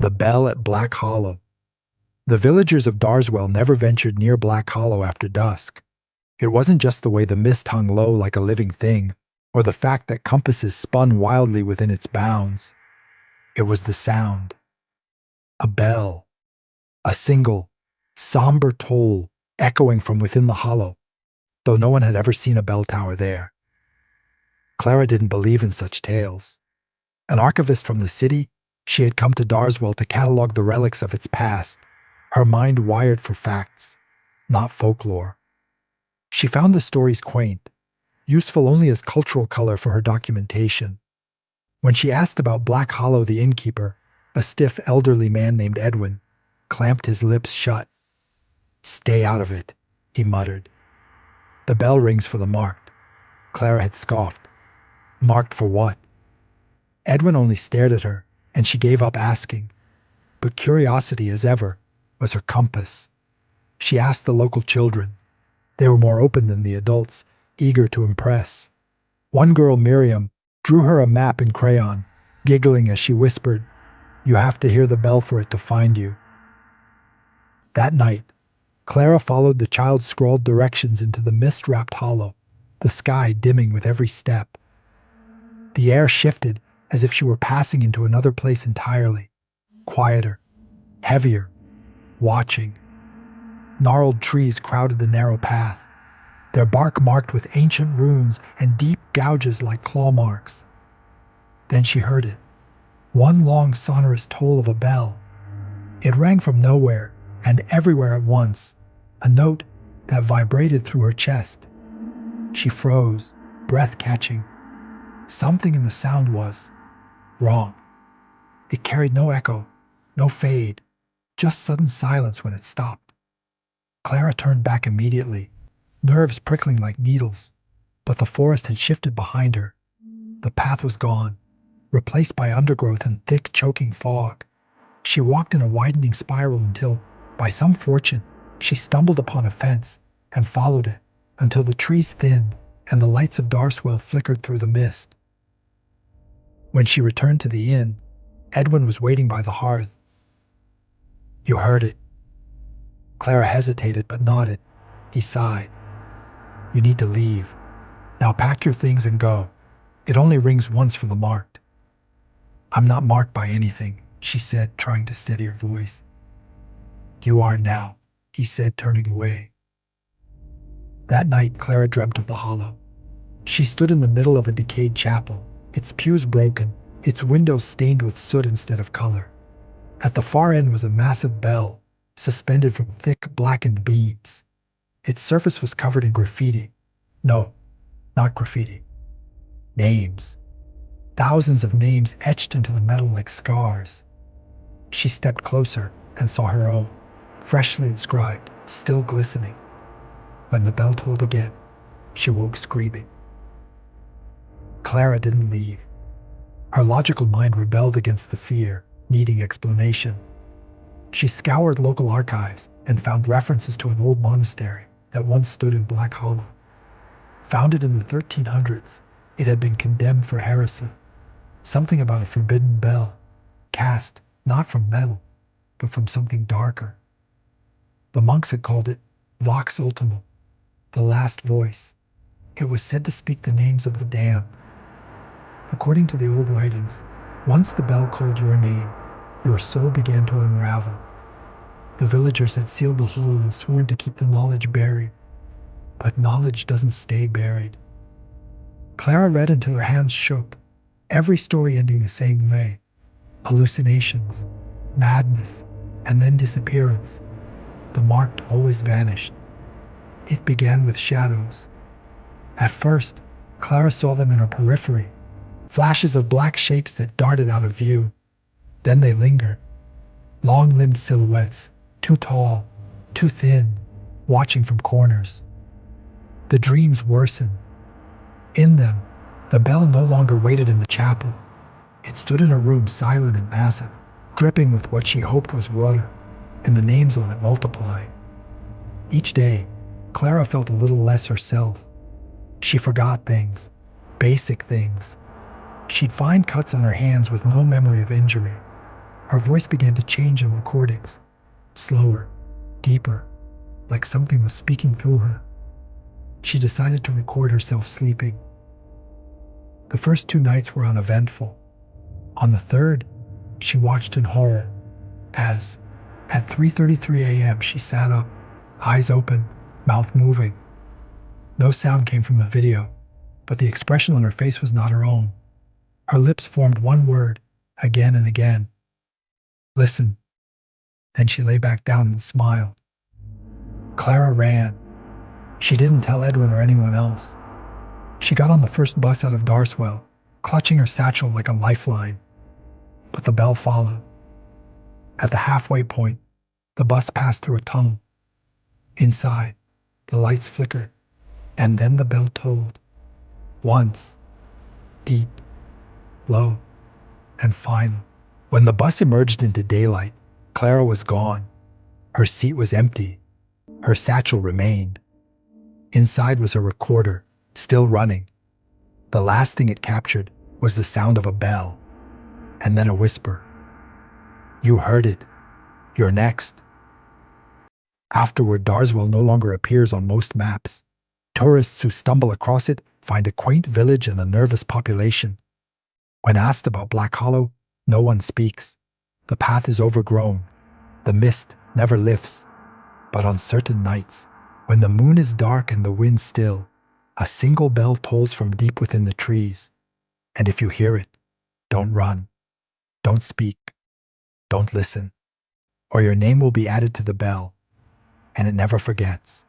The Bell at Black Hollow. The villagers of Darswell never ventured near Black Hollow after dusk. It wasn't just the way the mist hung low like a living thing, or the fact that compasses spun wildly within its bounds. It was the sound. A bell. A single, somber toll echoing from within the hollow, though no one had ever seen a bell tower there. Clara didn't believe in such tales. An archivist from the city, she had come to Darswell to catalog the relics of its past, her mind wired for facts, not folklore. She found the stories quaint, useful only as cultural color for her documentation. When she asked about Black Hollow, the innkeeper, a stiff elderly man named Edwin, clamped his lips shut. "Stay out of it," he muttered. "The bell rings for the marked." Clara had scoffed. Marked for what? Edwin only stared at her, and she gave up asking. But curiosity, as ever, was her compass. She asked the local children. They were more open than the adults, eager to impress. One girl, Miriam, drew her a map in crayon, giggling as she whispered, "You have to hear the bell for it to find you." That night, Clara followed the child's scrawled directions into the mist-wrapped hollow, the sky dimming with every step. The air shifted as if she were passing into another place entirely, quieter, heavier, watching. Gnarled trees crowded the narrow path, their bark marked with ancient runes and deep gouges like claw marks. Then she heard it, one long sonorous toll of a bell. It rang from nowhere and everywhere at once, a note that vibrated through her chest. She froze, breath catching. Something in the sound was wrong. It carried no echo, no fade, just sudden silence when it stopped. Clara turned back immediately, nerves prickling like needles, but the forest had shifted behind her. The path was gone, replaced by undergrowth and thick, choking fog. She walked in a widening spiral until, by some fortune, she stumbled upon a fence and followed it until the trees thinned and the lights of Darswell flickered through the mist. When she returned to the inn, Edwin was waiting by the hearth. "You heard it." Clara hesitated but nodded. He sighed. "You need to leave. Now pack your things and go. It only rings once for the marked." "I'm not marked by anything," she said, trying to steady her voice. "You are now," he said, turning away. That night, Clara dreamt of the hollow. She stood in the middle of a decayed chapel, its pews broken, its windows stained with soot instead of color. At the far end was a massive bell, suspended from thick, blackened beams. Its surface was covered in graffiti. No, not graffiti. Names. Thousands of names etched into the metal like scars. She stepped closer and saw her own, freshly inscribed, still glistening. When the bell tolled again, she woke screaming. Clara didn't leave. Her logical mind rebelled against the fear, needing explanation. She scoured local archives and found references to an old monastery that once stood in Black Hollow. Founded in the 1300s, it had been condemned for heresy. Something about a forbidden bell, cast not from metal, but from something darker. The monks had called it Vox Ultima, the last voice. It was said to speak the names of the damned. According to the old writings, once the bell called your name, your soul began to unravel. The villagers had sealed the hole and sworn to keep the knowledge buried. But knowledge doesn't stay buried. Clara read until her hands shook, every story ending the same way. Hallucinations, madness, and then disappearance. The marked always vanished. It began with shadows. At first, Clara saw them in her periphery, flashes of black shapes that darted out of view. Then they lingered, long-limbed silhouettes, too tall, too thin, watching from corners. The dreams worsened. In them, the bell no longer waited in the chapel. It stood in a room silent and massive, dripping with what she hoped was water, and the names on it multiplied. Each day, Clara felt a little less herself. She forgot things, basic things. She'd find cuts on her hands with no memory of injury. Her voice began to change in recordings, slower, deeper, like something was speaking through her. She decided to record herself sleeping. The first 2 nights were uneventful. On the third, she watched in horror as, at 3:33 a.m., she sat up, eyes open, mouth moving. No sound came from the video, but the expression on her face was not her own. Her lips formed one word, again and again. Listen. Then she lay back down and smiled. Clara ran. She didn't tell Edwin or anyone else. She got on the first bus out of Darswell, clutching her satchel like a lifeline. But the bell followed. At the halfway point, the bus passed through a tunnel. Inside, the lights flickered, and then the bell tolled. Once, deep, low, and final. When the bus emerged into daylight, Clara was gone. Her seat was empty. Her satchel remained. Inside was a recorder, still running. The last thing it captured was the sound of a bell, and then a whisper. You heard it. You're next. Afterward, Darswell no longer appears on most maps. Tourists who stumble across it find a quaint village and a nervous population. When asked about Black Hollow, no one speaks. The path is overgrown. The mist never lifts. But on certain nights, when the moon is dark and the wind still, a single bell tolls from deep within the trees. And if you hear it, don't run, don't speak, don't listen, or your name will be added to the bell, and it never forgets.